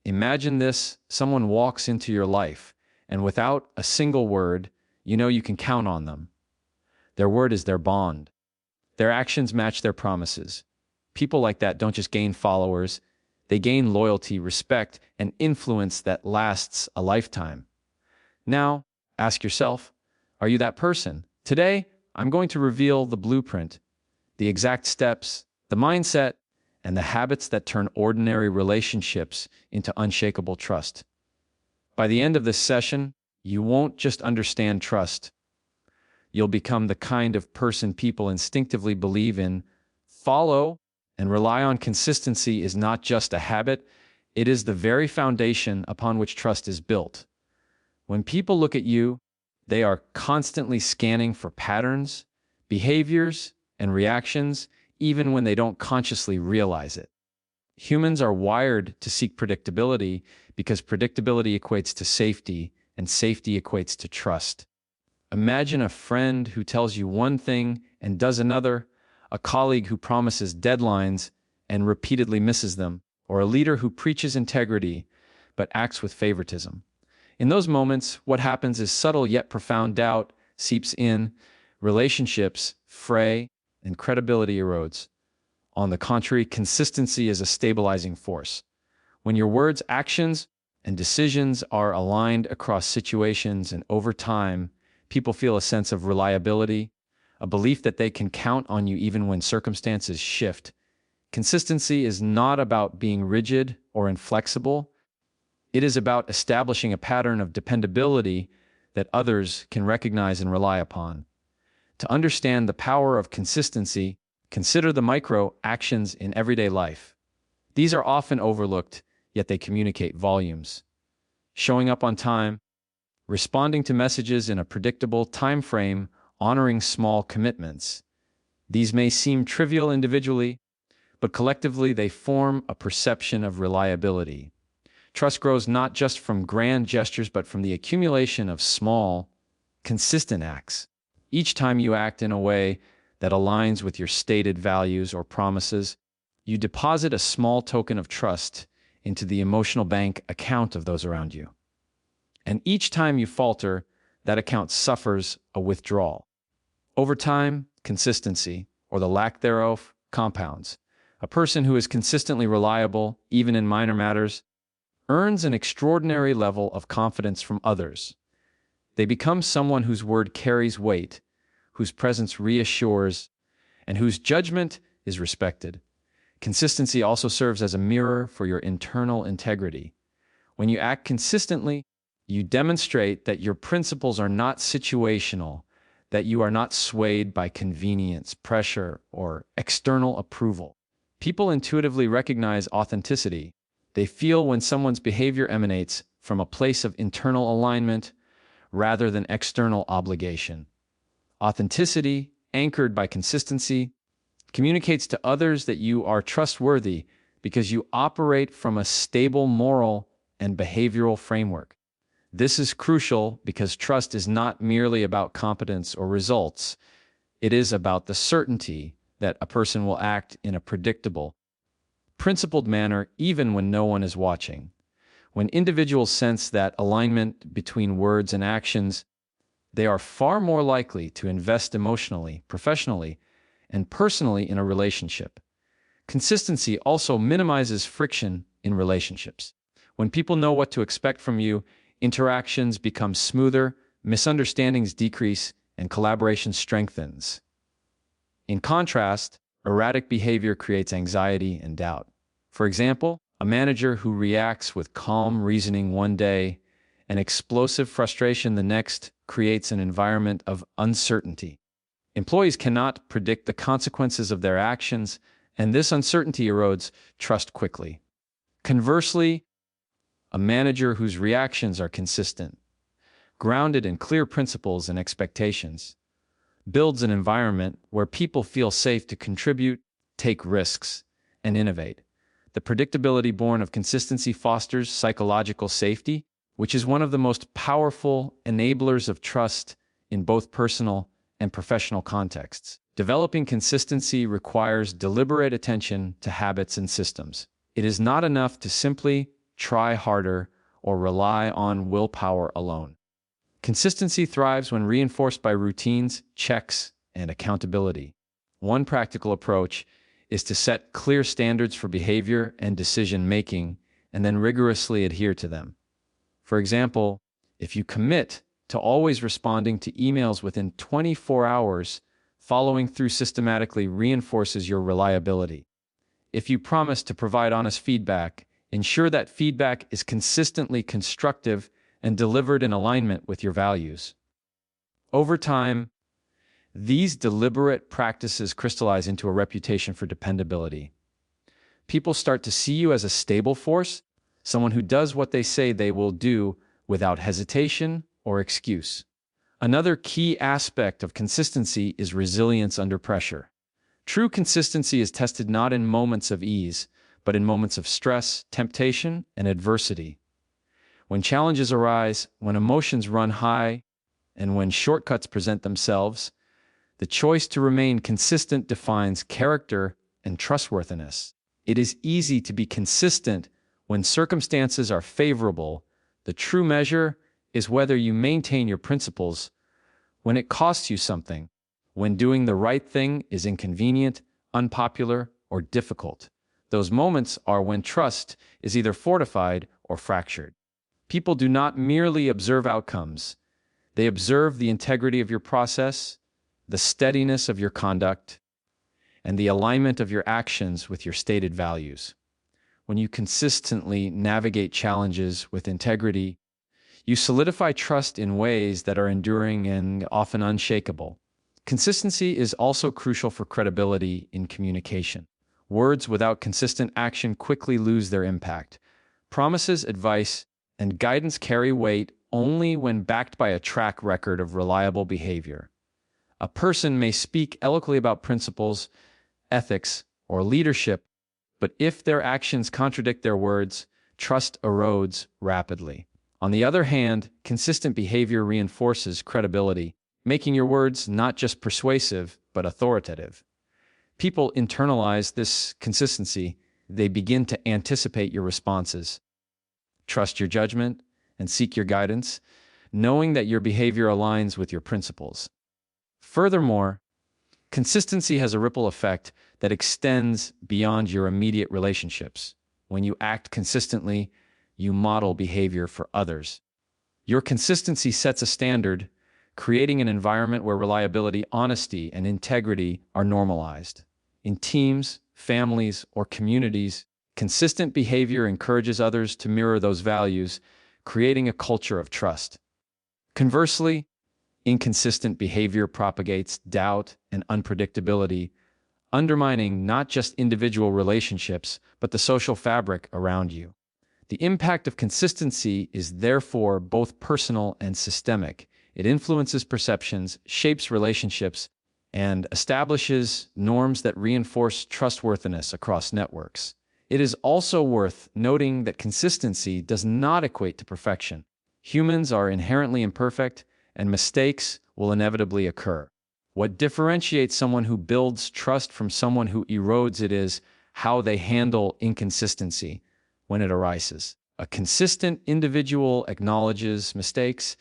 Imagine this: someone walks into your life, and without a single word, you know you can count on them. Their word is their bond. Their actions match their promises. People like that don't just gain followers, they gain loyalty, respect, and influence that lasts a lifetime. Now, ask yourself, are you that person? Today, I'm going to reveal the blueprint, the exact steps, the mindset, and the habits that turn ordinary relationships into unshakable trust. By the end of this session, you won't just understand trust. You'll become the kind of person people instinctively believe in, follow, and rely on. Consistency is not just a habit, it is the very foundation upon which trust is built. When people look at you, they are constantly scanning for patterns, behaviors, and reactions, even when they don't consciously realize it. Humans are wired to seek predictability because predictability equates to safety, and safety equates to trust. Imagine a friend who tells you one thing and does another, a colleague who promises deadlines and repeatedly misses them, or a leader who preaches integrity but acts with favoritism. In those moments, what happens is subtle yet profound: doubt seeps in, relationships fray, and credibility erodes. On the contrary, consistency is a stabilizing force. When your words, actions, and decisions are aligned across situations and over time, people feel a sense of reliability, a belief that they can count on you even when circumstances shift. Consistency is not about being rigid or inflexible. It is about establishing a pattern of dependability that others can recognize and rely upon. To understand the power of consistency, consider the micro actions in everyday life. These are often overlooked, yet they communicate volumes. Showing up on time, responding to messages in a predictable time frame, honoring small commitments. These may seem trivial individually, but collectively they form a perception of reliability. Trust grows not just from grand gestures, but from the accumulation of small, consistent acts. Each time you act in a way that aligns with your stated values or promises, you deposit a small token of trust into the emotional bank account of those around you. And each time you falter, that account suffers a withdrawal. Over time, consistency, or the lack thereof, compounds. A person who is consistently reliable, even in minor matters, earns an extraordinary level of confidence from others. They become someone whose word carries weight, whose presence reassures, and whose judgment is respected. Consistency also serves as a mirror for your internal integrity. When you act consistently, you demonstrate that your principles are not situational, that you are not swayed by convenience, pressure, or external approval. People intuitively recognize authenticity. They feel when someone's behavior emanates from a place of internal alignment rather than external obligation. Authenticity, anchored by consistency, communicates to others that you are trustworthy because you operate from a stable moral and behavioral framework. This is crucial because trust is not merely about competence or results. It is about the certainty that a person will act in a predictable, principled manner even when no one is watching. When individuals sense that alignment between words and actions, they are far more likely to invest emotionally, professionally, and personally in a relationship. Consistency also minimizes friction in relationships. When people know what to expect from you, interactions become smoother, misunderstandings decrease, and collaboration strengthens. In contrast, erratic behavior creates anxiety and doubt. For example, a manager who reacts with calm reasoning one day and explosive frustration the next creates an environment of uncertainty. Employees cannot predict the consequences of their actions, and this uncertainty erodes trust quickly. Conversely, a manager whose reactions are consistent, grounded in clear principles and expectations, builds an environment where people feel safe to contribute, take risks, and innovate. The predictability born of consistency fosters psychological safety, which is one of the most powerful enablers of trust in both personal and professional contexts. Developing consistency requires deliberate attention to habits and systems. It is not enough to simply try harder, or rely on willpower alone. Consistency thrives when reinforced by routines, checks, and accountability. One practical approach is to set clear standards for behavior and decision-making and then rigorously adhere to them. For example, if you commit to always responding to emails within 24 hours, following through systematically reinforces your reliability. If you promise to provide honest feedback, ensure that feedback is consistently constructive and delivered in alignment with your values. Over time, these deliberate practices crystallize into a reputation for dependability. People start to see you as a stable force, someone who does what they say they will do without hesitation or excuse. Another key aspect of consistency is resilience under pressure. True consistency is tested not in moments of ease, but in moments of stress, temptation, and adversity. When challenges arise, when emotions run high, and when shortcuts present themselves, the choice to remain consistent defines character and trustworthiness. It is easy to be consistent when circumstances are favorable. The true measure is whether you maintain your principles when it costs you something, when doing the right thing is inconvenient, unpopular, or difficult. Those moments are when trust is either fortified or fractured. People do not merely observe outcomes. They observe the integrity of your process, the steadiness of your conduct, and the alignment of your actions with your stated values. When you consistently navigate challenges with integrity, you solidify trust in ways that are enduring and often unshakable. Consistency is also crucial for credibility in communication. Words without consistent action quickly lose their impact. Promises, advice, and guidance carry weight only when backed by a track record of reliable behavior. A person may speak eloquently about principles, ethics, or leadership, but if their actions contradict their words, trust erodes rapidly. On the other hand, consistent behavior reinforces credibility, making your words not just persuasive, but authoritative. People internalize this consistency. They begin to anticipate your responses, trust your judgment, and seek your guidance, knowing that your behavior aligns with your principles. Furthermore, consistency has a ripple effect that extends beyond your immediate relationships. When you act consistently, you model behavior for others. Your consistency sets a standard, creating an environment where reliability, honesty, and integrity are normalized. In teams, families, or communities, consistent behavior encourages others to mirror those values, creating a culture of trust. Conversely, inconsistent behavior propagates doubt and unpredictability, undermining not just individual relationships, but the social fabric around you. The impact of consistency is therefore both personal and systemic. It influences perceptions, shapes relationships, and establishes norms that reinforce trustworthiness across networks. It is also worth noting that consistency does not equate to perfection. Humans are inherently imperfect, and mistakes will inevitably occur. What differentiates someone who builds trust from someone who erodes it is how they handle inconsistency when it arises. A consistent individual acknowledges mistakes,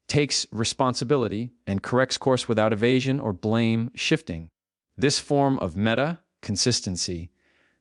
takes responsibility, and corrects course without evasion or blame shifting. This form of meta-consistency,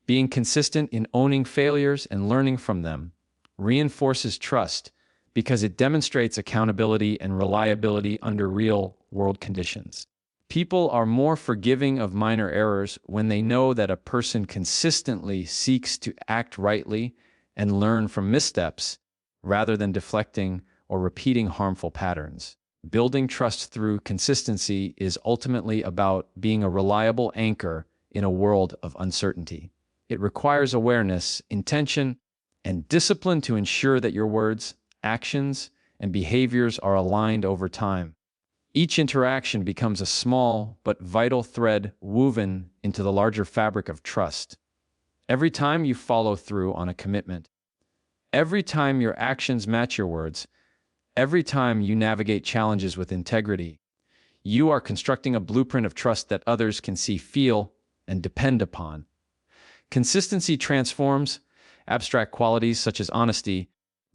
being consistent in owning failures and learning from them, reinforces trust because it demonstrates accountability and reliability under real-world conditions. People are more forgiving of minor errors when they know that a person consistently seeks to act rightly and learn from missteps rather than deflecting or repeating harmful patterns. Building trust through consistency is ultimately about being a reliable anchor in a world of uncertainty. It requires awareness, intention, and discipline to ensure that your words, actions, and behaviors are aligned over time. Each interaction becomes a small but vital thread woven into the larger fabric of trust. Every time you follow through on a commitment, every time your actions match your words, every time you navigate challenges with integrity, you are constructing a blueprint of trust that others can see, feel, and depend upon. Consistency transforms, abstract qualities such as honesty,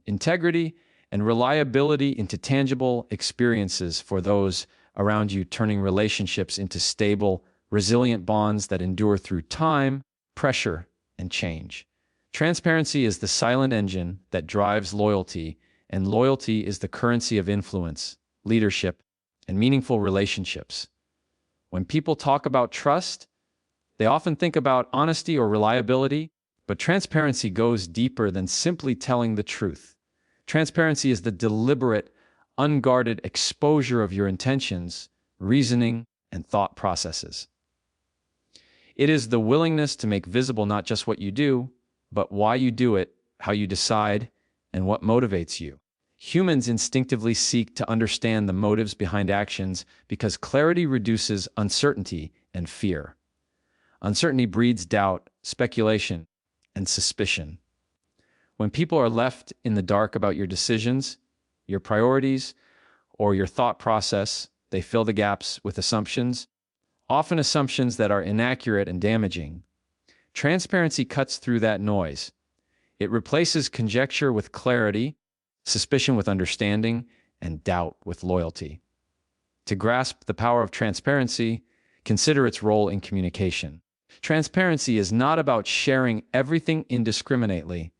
integrity, and reliability into tangible experiences for those around you, turning relationships into stable, resilient bonds that endure through time, pressure, and change. Transparency is the silent engine that drives loyalty, and loyalty is the currency of influence, leadership, and meaningful relationships. When people talk about trust, they often think about honesty or reliability, but transparency goes deeper than simply telling the truth. Transparency is the deliberate, unguarded exposure of your intentions, reasoning, and thought processes. It is the willingness to make visible not just what you do, but why you do it, how you decide, and what motivates you. Humans instinctively seek to understand the motives behind actions because clarity reduces uncertainty and fear. Uncertainty breeds doubt, speculation, and suspicion. When people are left in the dark about your decisions, your priorities, or your thought process, they fill the gaps with assumptions, often assumptions that are inaccurate and damaging. Transparency cuts through that noise. It replaces conjecture with clarity, suspicion with understanding, and doubt with loyalty. To grasp the power of transparency, consider its role in communication. Transparency is not about sharing everything indiscriminately.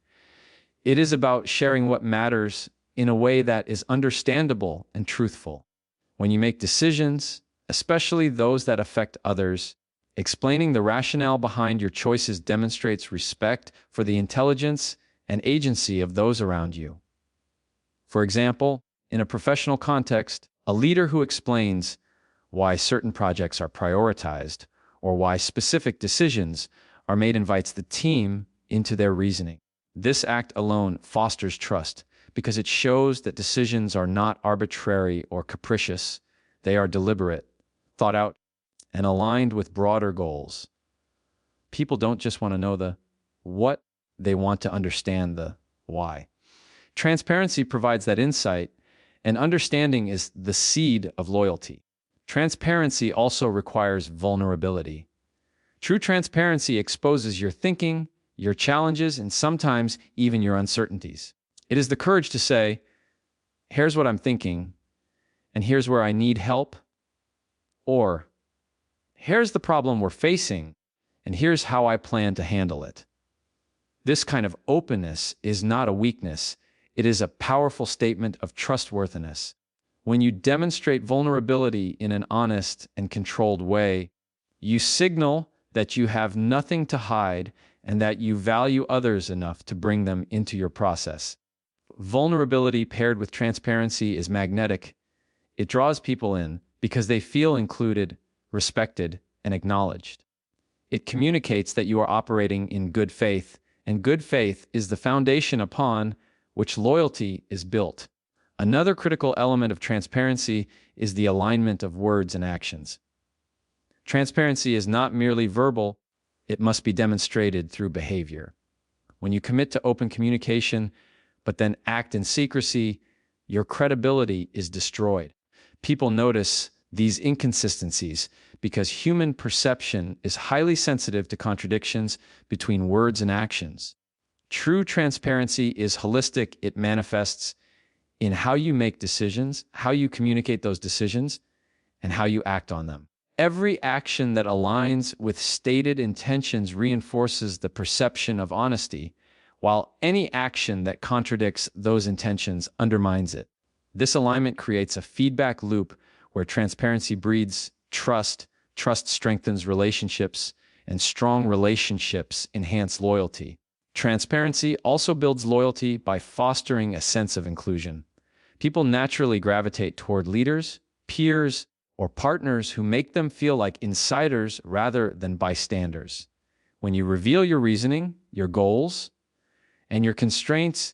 It is about sharing what matters in a way that is understandable and truthful. When you make decisions, especially those that affect others, explaining the rationale behind your choices demonstrates respect for the intelligence and agency of those around you. For example, in a professional context, a leader who explains why certain projects are prioritized or why specific decisions are made invites the team into their reasoning. This act alone fosters trust because it shows that decisions are not arbitrary or capricious. They are deliberate, thought out, and aligned with broader goals. People don't just want to know the what, they want to understand the why. Transparency provides that insight, and understanding is the seed of loyalty. Transparency also requires vulnerability. True transparency exposes your thinking, your challenges, and sometimes even your uncertainties. It is the courage to say, here's what I'm thinking, and here's where I need help, or here's the problem we're facing, and here's how I plan to handle it. This kind of openness is not a weakness. It is a powerful statement of trustworthiness. When you demonstrate vulnerability in an honest and controlled way, you signal that you have nothing to hide and that you value others enough to bring them into your process. Vulnerability paired with transparency is magnetic. It draws people in because they feel included, respected, and acknowledged. It communicates that you are operating in good faith, and good faith is the foundation upon which loyalty is built. Another critical element of transparency is the alignment of words and actions. Transparency is not merely verbal, it must be demonstrated through behavior. When you commit to open communication, but then act in secrecy, your credibility is destroyed. People notice these inconsistencies because human perception is highly sensitive to contradictions between words and actions. True transparency is holistic. It manifests in how you make decisions, how you communicate those decisions, and how you act on them. Every action that aligns with stated intentions reinforces the perception of honesty, while any action that contradicts those intentions undermines it. This alignment creates a feedback loop where transparency breeds trust, trust strengthens relationships, and strong relationships enhance loyalty. Transparency also builds loyalty by fostering a sense of inclusion. People naturally gravitate toward leaders, peers, or partners who make them feel like insiders rather than bystanders. When you reveal your reasoning, your goals, and your constraints,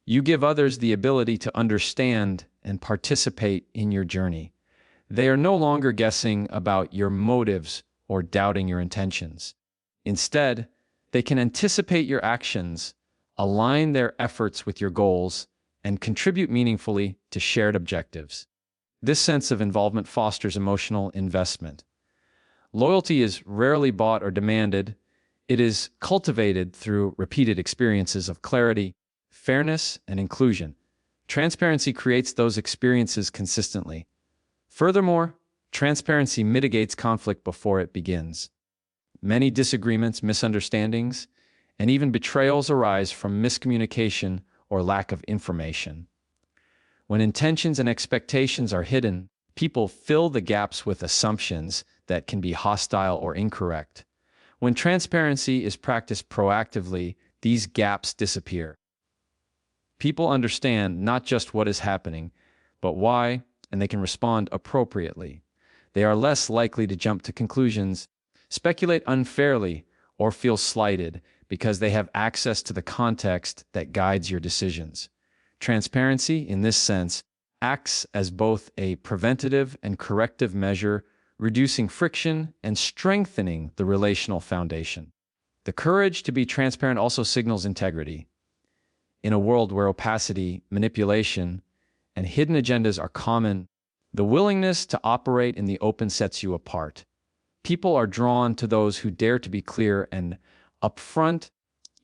you give others the ability to understand and participate in your journey. They are no longer guessing about your motives or doubting your intentions. Instead, they can anticipate your actions, align their efforts with your goals, and contribute meaningfully to shared objectives. This sense of involvement fosters emotional investment. Loyalty is rarely bought or demanded. It is cultivated through repeated experiences of clarity, fairness, and inclusion. Transparency creates those experiences consistently. Furthermore, transparency mitigates conflict before it begins. Many disagreements, misunderstandings, and even betrayals arise from miscommunication or lack of information. When intentions and expectations are hidden, people fill the gaps with assumptions that can be hostile or incorrect. When transparency is practiced proactively, these gaps disappear. People understand not just what is happening, but why, and they can respond appropriately. They are less likely to jump to conclusions, speculate unfairly, or feel slighted because they have access to the context that guides your decisions. Transparency, in this sense, acts as both a preventative and corrective measure, reducing friction and strengthening the relational foundation. The courage to be transparent also signals integrity. In a world where opacity, manipulation, and hidden agendas are common, the willingness to operate in the open sets you apart. People are drawn to those who dare to be clear and upfront,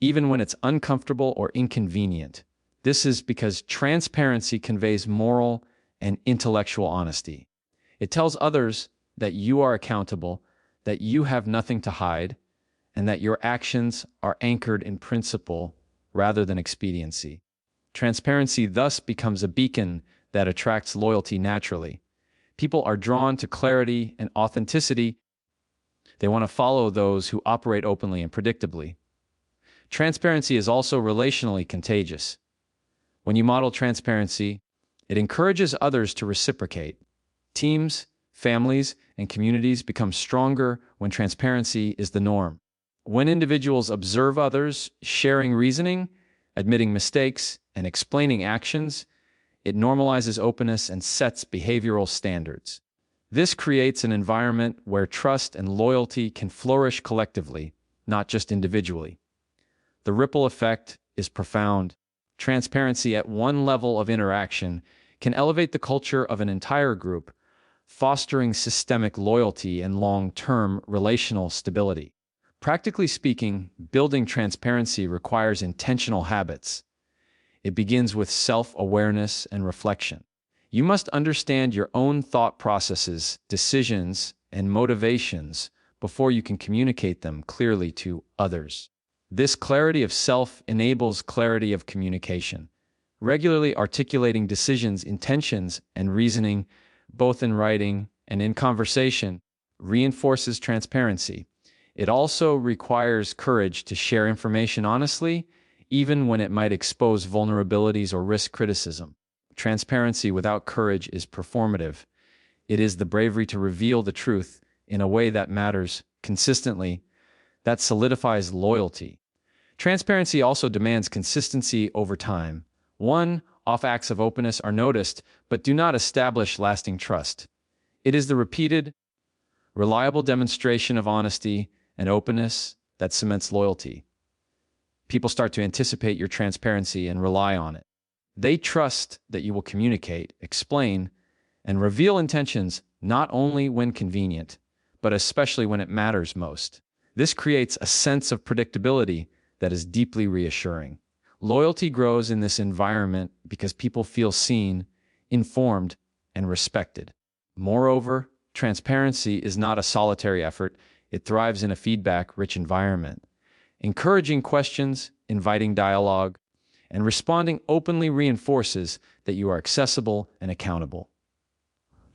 even when it's uncomfortable or inconvenient. This is because transparency conveys moral and intellectual honesty. It tells others that you are accountable, that you have nothing to hide, and that your actions are anchored in principle rather than expediency. Transparency thus becomes a beacon that attracts loyalty naturally. People are drawn to clarity and authenticity. They want to follow those who operate openly and predictably. Transparency is also relationally contagious. When you model transparency, it encourages others to reciprocate. Teams, families, and communities become stronger when transparency is the norm. When individuals observe others sharing reasoning, admitting mistakes, and explaining actions, it normalizes openness and sets behavioral standards. This creates an environment where trust and loyalty can flourish collectively, not just individually. The ripple effect is profound. Transparency at one level of interaction can elevate the culture of an entire group, fostering systemic loyalty and long-term relational stability. Practically speaking, building transparency requires intentional habits. It begins with self-awareness and reflection. You must understand your own thought processes, decisions, and motivations before you can communicate them clearly to others. This clarity of self enables clarity of communication. Regularly articulating decisions, intentions, and reasoning, both in writing and in conversation, reinforces transparency. It also requires courage to share information honestly, even when it might expose vulnerabilities or risk criticism. Transparency without courage is performative. It is the bravery to reveal the truth in a way that matters consistently, that solidifies loyalty. Transparency also demands consistency over time. One-off acts of openness are noticed, but do not establish lasting trust. It is the repeated, reliable demonstration of honesty and openness that cements loyalty. People start to anticipate your transparency and rely on it. They trust that you will communicate, explain, and reveal intentions not only when convenient, but especially when it matters most. This creates a sense of predictability that is deeply reassuring. Loyalty grows in this environment because people feel seen, informed, and respected. Moreover, transparency is not a solitary effort. It thrives in a feedback-rich environment. Encouraging questions, inviting dialogue, and responding openly reinforces that you are accessible and accountable.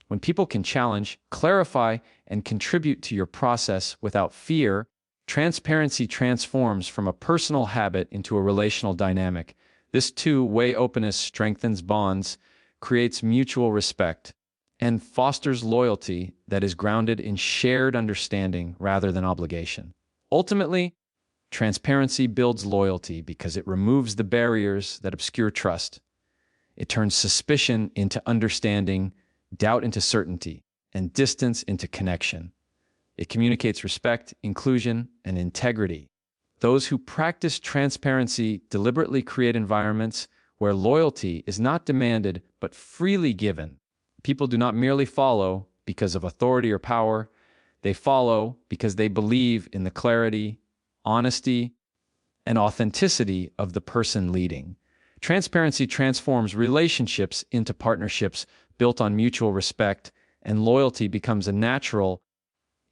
When people can challenge, clarify, and contribute to your process without fear, transparency transforms from a personal habit into a relational dynamic. This two-way openness strengthens bonds, creates mutual respect, and fosters loyalty that is grounded in shared understanding rather than obligation. Ultimately, transparency builds loyalty because it removes the barriers that obscure trust. It turns suspicion into understanding, doubt into certainty, and distance into connection. It communicates respect, inclusion, and integrity. Those who practice transparency deliberately create environments where loyalty is not demanded but freely given. People do not merely follow because of authority or power. They follow because they believe in the clarity, honesty, and authenticity of the person leading. Transparency transforms relationships into partnerships built on mutual respect, and loyalty becomes a natural,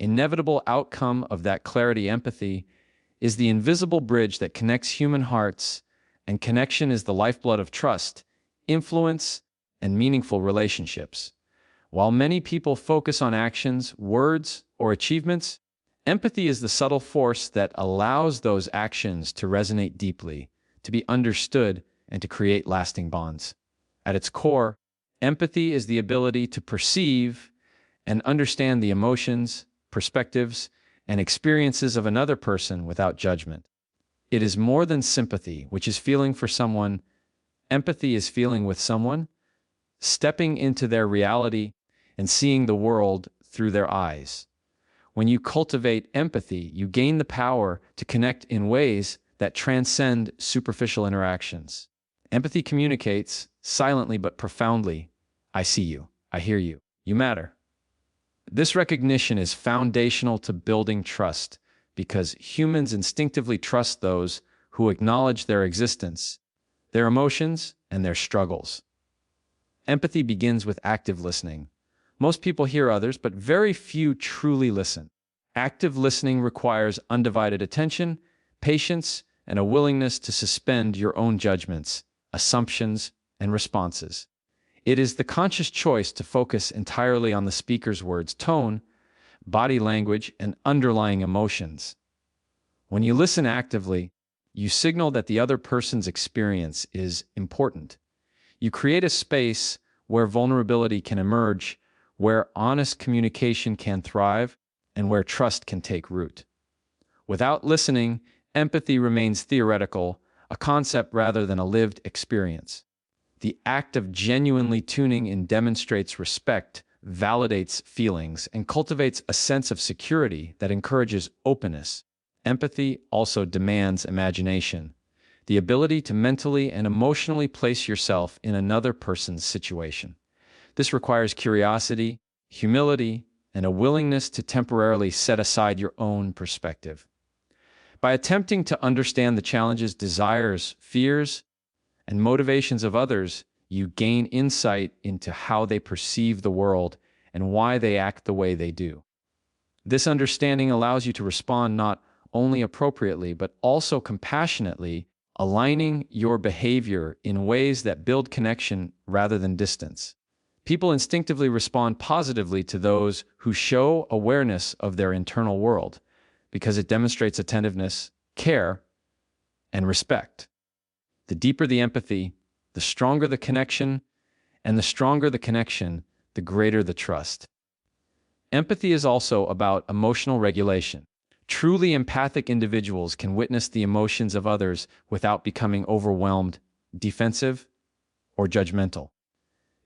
inevitable outcome of that clarity. Empathy is the invisible bridge that connects human hearts, and connection is the lifeblood of trust, influence, and meaningful relationships. While many people focus on actions, words, or achievements, empathy is the subtle force that allows those actions to resonate deeply, to be understood, and to create lasting bonds. At its core, empathy is the ability to perceive and understand the emotions, perspectives, and experiences of another person without judgment. It is more than sympathy, which is feeling for someone. Empathy is feeling with someone, stepping into their reality, and seeing the world through their eyes. When you cultivate empathy, you gain the power to connect in ways that transcend superficial interactions. Empathy communicates, silently but profoundly, I see you, I hear you, you matter. This recognition is foundational to building trust because humans instinctively trust those who acknowledge their existence, their emotions, and their struggles. Empathy begins with active listening. Most people hear others, but very few truly listen. Active listening requires undivided attention, patience, and a willingness to suspend your own judgments, assumptions, and responses. It is the conscious choice to focus entirely on the speaker's words, tone, body language, and underlying emotions. When you listen actively, you signal that the other person's experience is important. You create a space where vulnerability can emerge, where honest communication can thrive, and where trust can take root. Without listening, empathy remains theoretical, a concept rather than a lived experience. The act of genuinely tuning in demonstrates respect, validates feelings, and cultivates a sense of security that encourages openness. Empathy also demands imagination, the ability to mentally and emotionally place yourself in another person's situation. This requires curiosity, humility, and a willingness to temporarily set aside your own perspective. By attempting to understand the challenges, desires, fears, and motivations of others, you gain insight into how they perceive the world and why they act the way they do. This understanding allows you to respond not only appropriately, but also compassionately, aligning your behavior in ways that build connection rather than distance. People instinctively respond positively to those who show awareness of their internal world because it demonstrates attentiveness, care, and respect. The deeper the empathy, the stronger the connection, and the stronger the connection, the greater the trust. Empathy is also about emotional regulation. Truly empathic individuals can witness the emotions of others without becoming overwhelmed, defensive, or judgmental.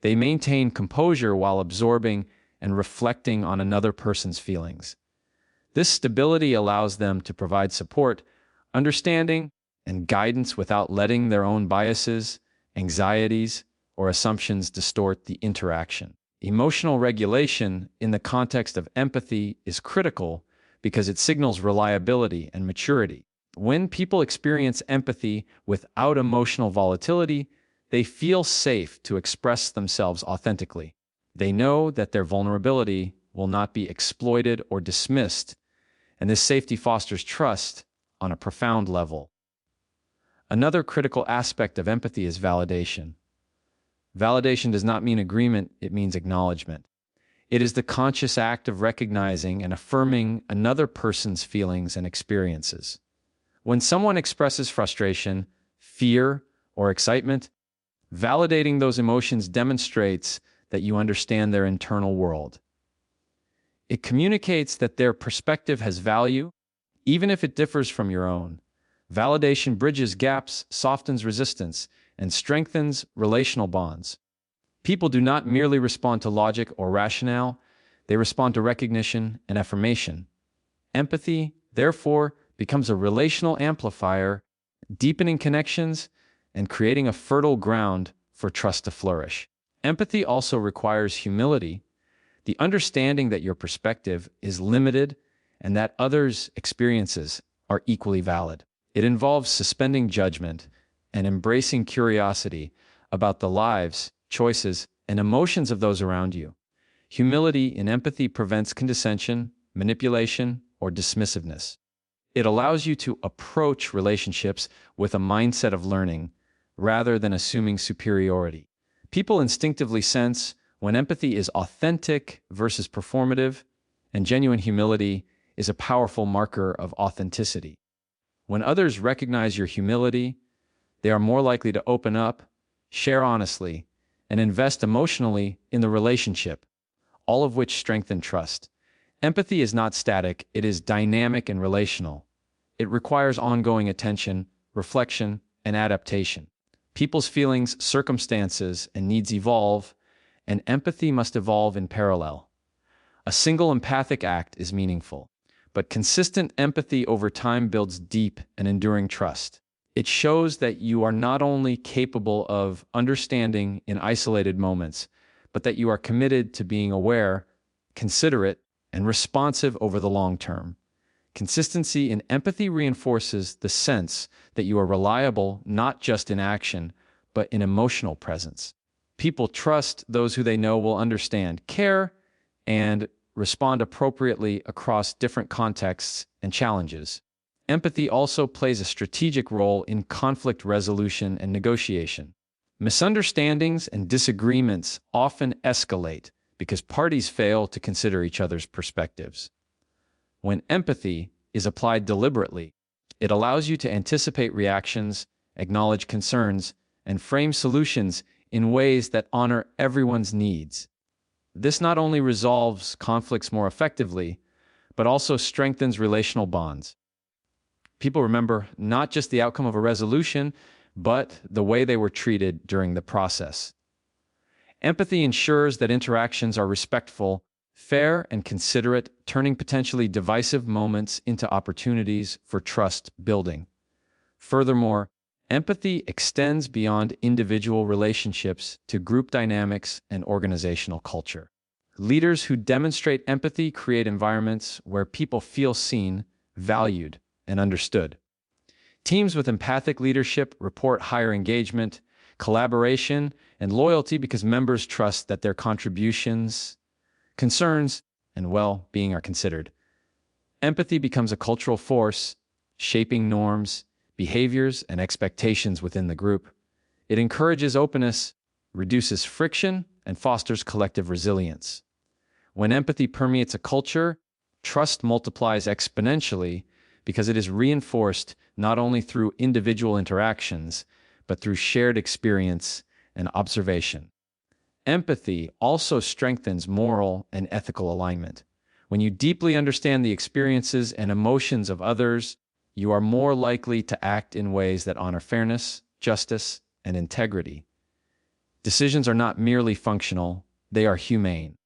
They maintain composure while absorbing and reflecting on another person's feelings. This stability allows them to provide support, understanding, and guidance without letting their own biases, anxieties, or assumptions distort the interaction. Emotional regulation in the context of empathy is critical because it signals reliability and maturity. When people experience empathy without emotional volatility, they feel safe to express themselves authentically. They know that their vulnerability will not be exploited or dismissed, and this safety fosters trust on a profound level. Another critical aspect of empathy is validation. Validation does not mean agreement, it means acknowledgement. It is the conscious act of recognizing and affirming another person's feelings and experiences. When someone expresses frustration, fear, or excitement, validating those emotions demonstrates that you understand their internal world. It communicates that their perspective has value, even if it differs from your own. Validation bridges gaps, softens resistance, and strengthens relational bonds. People do not merely respond to logic or rationale, they respond to recognition and affirmation. Empathy, therefore, becomes a relational amplifier, deepening connections and creating a fertile ground for trust to flourish. Empathy also requires humility, the understanding that your perspective is limited and that others' experiences are equally valid. It involves suspending judgment and embracing curiosity about the lives, choices, and emotions of those around you. Humility in empathy prevents condescension, manipulation, or dismissiveness. It allows you to approach relationships with a mindset of learning rather than assuming superiority. People instinctively sense when empathy is authentic versus performative, and genuine humility is a powerful marker of authenticity. When others recognize your humility, they are more likely to open up, share honestly, and invest emotionally in the relationship, all of which strengthen trust. Empathy is not static, it is dynamic and relational. It requires ongoing attention, reflection, and adaptation. People's feelings, circumstances, and needs evolve, and empathy must evolve in parallel. A single empathic act is meaningful, but consistent empathy over time builds deep and enduring trust. It shows that you are not only capable of understanding in isolated moments, but that you are committed to being aware, considerate, and responsive over the long term. Consistency in empathy reinforces the sense that you are reliable not just in action, but in emotional presence. People trust those who they know will understand, care, and respond appropriately across different contexts and challenges. Empathy also plays a strategic role in conflict resolution and negotiation. Misunderstandings and disagreements often escalate because parties fail to consider each other's perspectives. When empathy is applied deliberately, it allows you to anticipate reactions, acknowledge concerns, and frame solutions in ways that honor everyone's needs. This not only resolves conflicts more effectively, but also strengthens relational bonds. People remember not just the outcome of a resolution, but the way they were treated during the process. Empathy ensures that interactions are respectful, fair, and considerate, turning potentially divisive moments into opportunities for trust building. Furthermore, empathy extends beyond individual relationships to group dynamics and organizational culture. Leaders who demonstrate empathy create environments where people feel seen, valued, and understood. Teams with empathic leadership report higher engagement, collaboration, and loyalty because members trust that their contributions, concerns, and well-being are considered. Empathy becomes a cultural force, shaping norms, behaviors, and expectations within the group. It encourages openness, reduces friction, and fosters collective resilience. When empathy permeates a culture, trust multiplies exponentially because it is reinforced not only through individual interactions, but through shared experience and observation. Empathy also strengthens moral and ethical alignment. When you deeply understand the experiences and emotions of others, you are more likely to act in ways that honor fairness, justice, and integrity. Decisions are not merely functional, they are humane.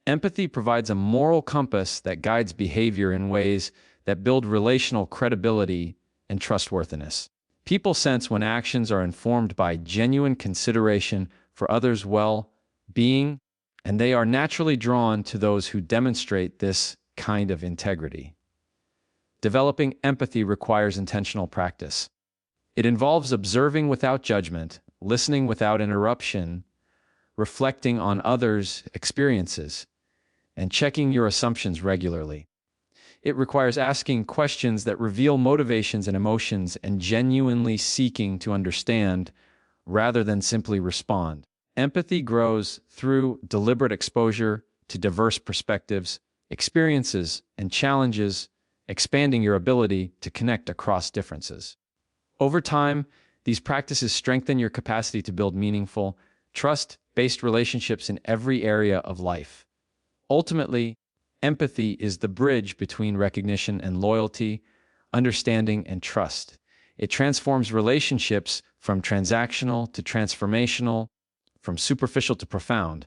Empathy provides a moral compass that guides behavior in ways that build relational credibility and trustworthiness. People sense when actions are informed by genuine consideration for others' well-being, and they are naturally drawn to those who demonstrate this kind of integrity. Developing empathy requires intentional practice. It involves observing without judgment, listening without interruption, reflecting on others' experiences, and checking your assumptions regularly. It requires asking questions that reveal motivations and emotions and genuinely seeking to understand rather than simply respond. Empathy grows through deliberate exposure to diverse perspectives, experiences, and challenges, expanding your ability to connect across differences. Over time, these practices strengthen your capacity to build meaningful, trust-based relationships in every area of life. Ultimately, empathy is the bridge between recognition and loyalty, understanding and trust. It transforms relationships from transactional to transformational, from superficial to profound.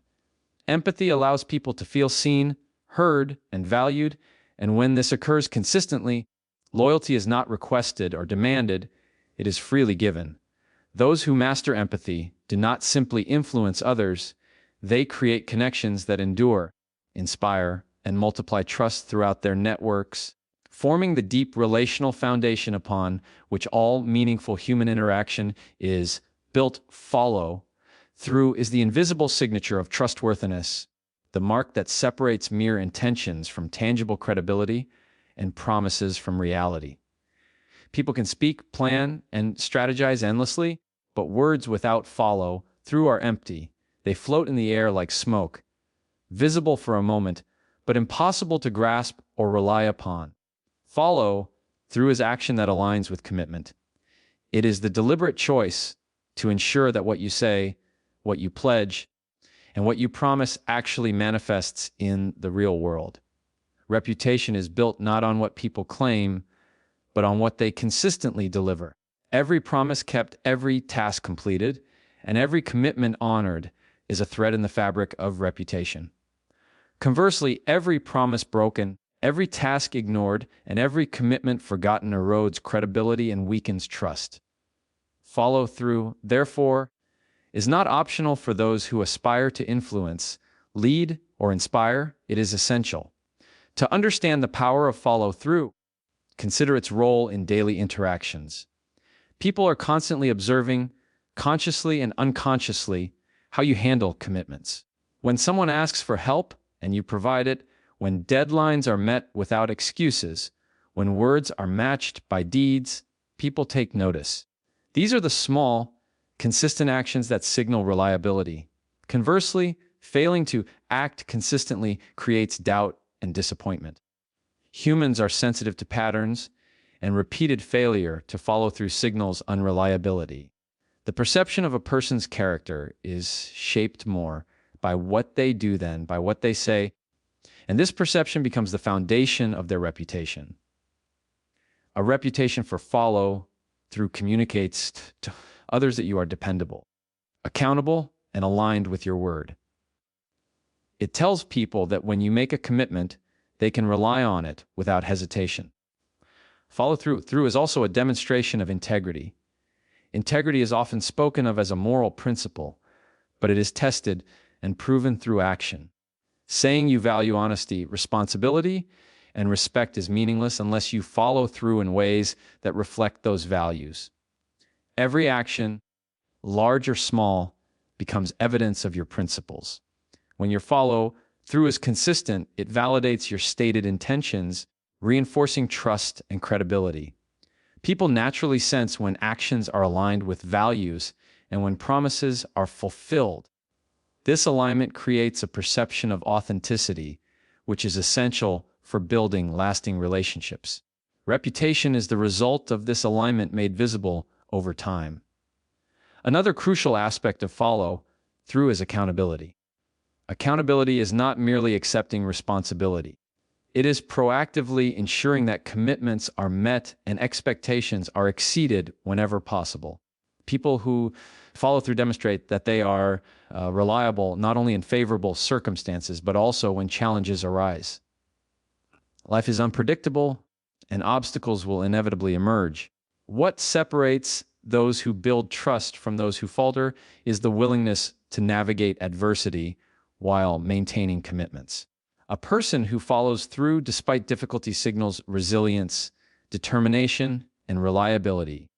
Empathy allows people to feel seen, heard, and valued, and when this occurs consistently, loyalty is not requested or demanded, it is freely given. Those who master empathy do not simply influence others, they create connections that endure, inspire, and multiply trust throughout their networks, forming the deep relational foundation upon which all meaningful human interaction is built. Follow through is the invisible signature of trustworthiness, the mark that separates mere intentions from tangible credibility and promises from reality. People can speak, plan, and strategize endlessly, but words without follow through are empty. They float in the air like smoke, visible for a moment, but impossible to grasp or rely upon. Follow through is action that aligns with commitment. It is the deliberate choice to ensure that what you say, what you pledge, and what you promise actually manifests in the real world. Reputation is built not on what people claim, but on what they consistently deliver. Every promise kept, every task completed, and every commitment honored is a thread in the fabric of reputation. Conversely, every promise broken, every task ignored, and every commitment forgotten erodes credibility and weakens trust. Follow through, therefore, is not optional for those who aspire to influence, lead, or inspire. It is essential. To understand the power of follow through, consider its role in daily interactions. People are constantly observing, consciously and unconsciously, how you handle commitments. When someone asks for help and you provide it, when deadlines are met without excuses, when words are matched by deeds, people take notice. These are the small, consistent actions that signal reliability. Conversely, failing to act consistently creates doubt and disappointment. Humans are sensitive to patterns, and repeated failure to follow through signals unreliability. The perception of a person's character is shaped more by what they do than by what they say, and this perception becomes the foundation of their reputation. A reputation for follow through communicates to others that you are dependable, accountable, and aligned with your word. It tells people that when you make a commitment, they can rely on it without hesitation. Follow through is also a demonstration of integrity. Integrity is often spoken of as a moral principle, but it is tested and proven through action. Saying you value honesty, responsibility, and respect is meaningless unless you follow through in ways that reflect those values. Every action, large or small, becomes evidence of your principles. When your follow through is consistent, it validates your stated intentions, reinforcing trust and credibility. People naturally sense when actions are aligned with values and when promises are fulfilled. This alignment creates a perception of authenticity, which is essential for building lasting relationships. Reputation is the result of this alignment made visible over time. Another crucial aspect of follow through is accountability. Accountability is not merely accepting responsibility. It is proactively ensuring that commitments are met and expectations are exceeded whenever possible. People who follow through demonstrate that they are reliable not only in favorable circumstances, but also when challenges arise. Life is unpredictable, and obstacles will inevitably emerge. What separates those who build trust from those who falter is the willingness to navigate adversity while maintaining commitments. A person who follows through despite difficulty signals resilience, determination, and reliability.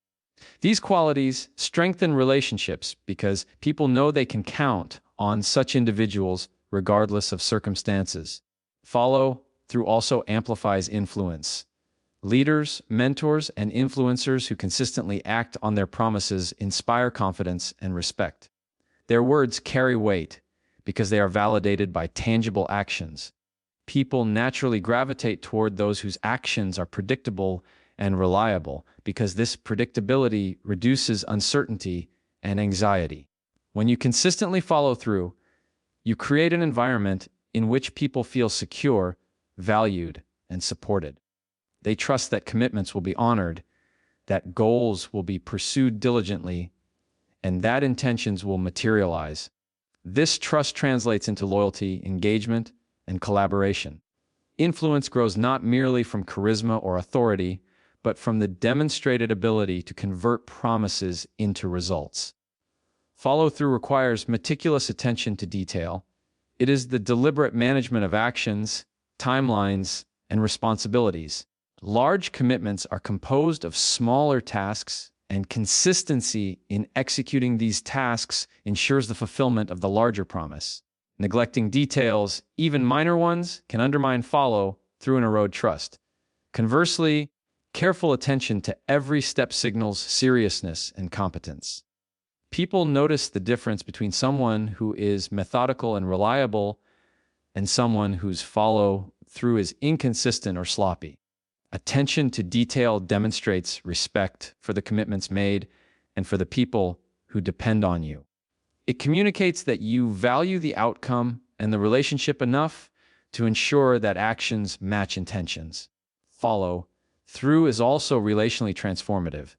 These qualities strengthen relationships because people know they can count on such individuals regardless of circumstances. Follow through also amplifies influence. Leaders, mentors, and influencers who consistently act on their promises inspire confidence and respect. Their words carry weight because they are validated by tangible actions. People naturally gravitate toward those whose actions are predictable and reliable because this predictability reduces uncertainty and anxiety. When you consistently follow through, you create an environment in which people feel secure, valued, and supported. They trust that commitments will be honored, that goals will be pursued diligently, and that intentions will materialize. This trust translates into loyalty, engagement, and collaboration. Influence grows not merely from charisma or authority, but from the demonstrated ability to convert promises into results. Follow-through requires meticulous attention to detail. It is the deliberate management of actions, timelines, and responsibilities. Large commitments are composed of smaller tasks, and consistency in executing these tasks ensures the fulfillment of the larger promise. Neglecting details, even minor ones, can undermine follow through and erode trust. Conversely, careful attention to every step signals seriousness and competence. People notice the difference between someone who is methodical and reliable and someone whose follow through is inconsistent or sloppy. Attention to detail demonstrates respect for the commitments made and for the people who depend on you. It communicates that you value the outcome and the relationship enough to ensure that actions match intentions. Follow through is also relationally transformative.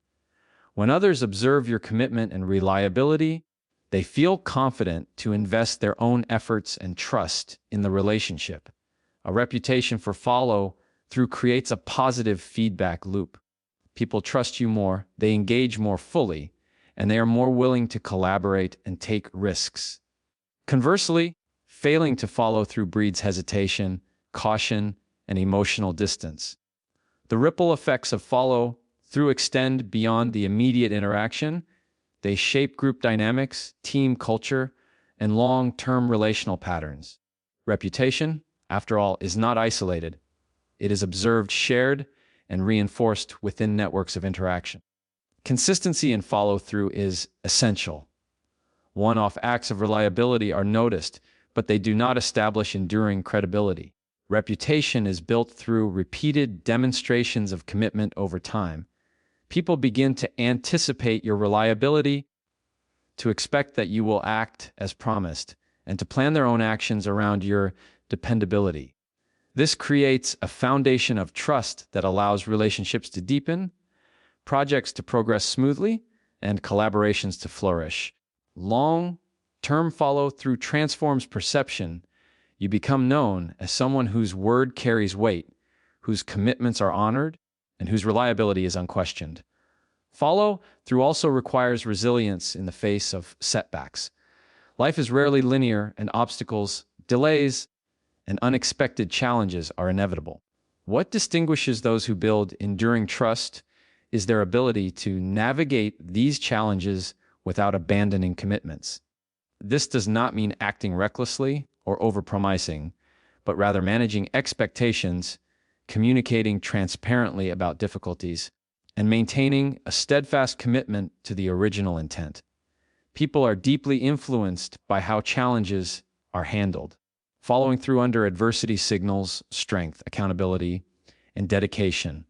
When others observe your commitment and reliability, they feel confident to invest their own efforts and trust in the relationship. A reputation for follow through creates a positive feedback loop. People trust you more, they engage more fully, and they are more willing to collaborate and take risks. Conversely, failing to follow through breeds hesitation, caution, and emotional distance. The ripple effects of follow through extend beyond the immediate interaction. They shape group dynamics, team culture, and long-term relational patterns. Reputation, after all, is not isolated. It is observed, shared, and reinforced within networks of interaction. Consistency in follow-through is essential. One-off acts of reliability are noticed, but they do not establish enduring credibility. Reputation is built through repeated demonstrations of commitment over time. People begin to anticipate your reliability, to expect that you will act as promised, and to plan their own actions around your dependability. This creates a foundation of trust that allows relationships to deepen, projects to progress smoothly, and collaborations to flourish. Long-term follow-through transforms perception. You become known as someone whose word carries weight, whose commitments are honored, and whose reliability is unquestioned. Follow-through also requires resilience in the face of setbacks. Life is rarely linear, and obstacles, delays, and unexpected challenges are inevitable. What distinguishes those who build enduring trust is their ability to navigate these challenges without abandoning commitments. This does not mean acting recklessly or overpromising, but rather managing expectations, communicating transparently about difficulties, and maintaining a steadfast commitment to the original intent. People are deeply influenced by how challenges are handled. Following through under adversity signals strength, accountability, and dedication,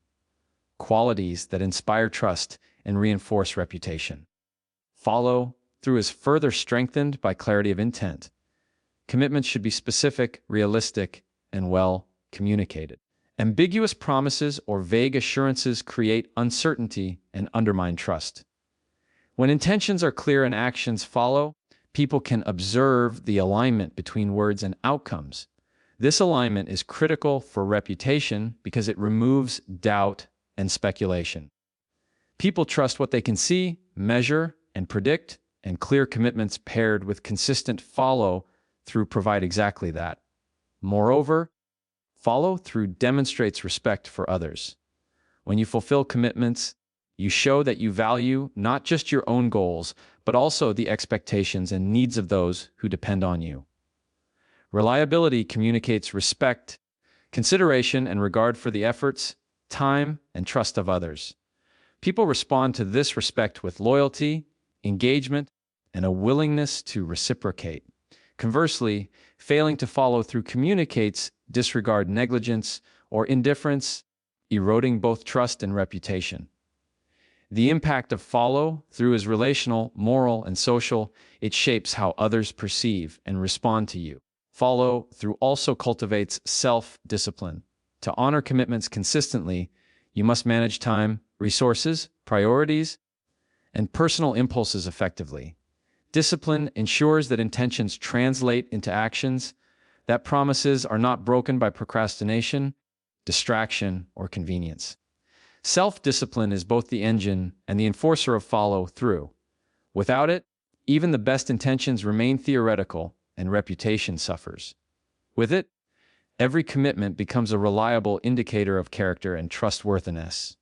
qualities that inspire trust and reinforce reputation. Follow through is further strengthened by clarity of intent. Commitments should be specific, realistic, and well communicated. Ambiguous promises or vague assurances create uncertainty and undermine trust. When intentions are clear and actions follow, people can observe the alignment between words and outcomes. This alignment is critical for reputation because it removes doubt and speculation. People trust what they can see, measure, and predict, and clear commitments paired with consistent follow-through provide exactly that. Moreover, follow-through demonstrates respect for others. When you fulfill commitments, you show that you value not just your own goals, but also the expectations and needs of those who depend on you. Reliability communicates respect, consideration, and regard for the efforts, time, and trust of others. People respond to this respect with loyalty, engagement, and a willingness to reciprocate. Conversely, failing to follow through communicates disregard, negligence, or indifference, eroding both trust and reputation. The impact of follow-through is relational, moral, and social. It shapes how others perceive and respond to you. Follow-through also cultivates self-discipline. To honor commitments consistently, you must manage time, resources, priorities, and personal impulses effectively. Discipline ensures that intentions translate into actions, that promises are not broken by procrastination, distraction, or convenience. Self-discipline is both the engine and the enforcer of follow-through. Without it, even the best intentions remain theoretical and reputation suffers. With it, Every commitment becomes a reliable indicator of character and trustworthiness.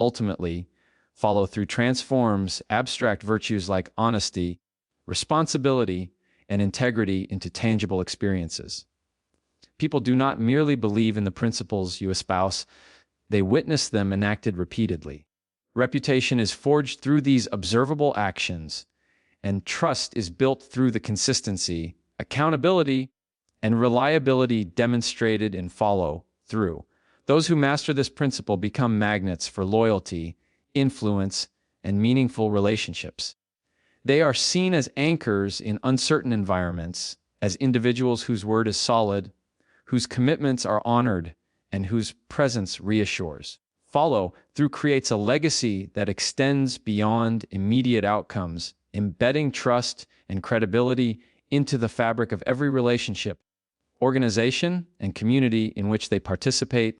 Ultimately, follow-through transforms abstract virtues like honesty, responsibility, and integrity into tangible experiences. People do not merely believe in the principles you espouse, they witness them enacted repeatedly. Reputation is forged through these observable actions, and trust is built through the consistency, accountability, and reliability demonstrated in follow-through. Those who master this principle become magnets for loyalty, influence, and meaningful relationships. They are seen as anchors in uncertain environments, as individuals whose word is solid, whose commitments are honored, and whose presence reassures. Follow-through creates a legacy that extends beyond immediate outcomes, embedding trust and credibility into the fabric of every relationship, organization, and community in which they participate.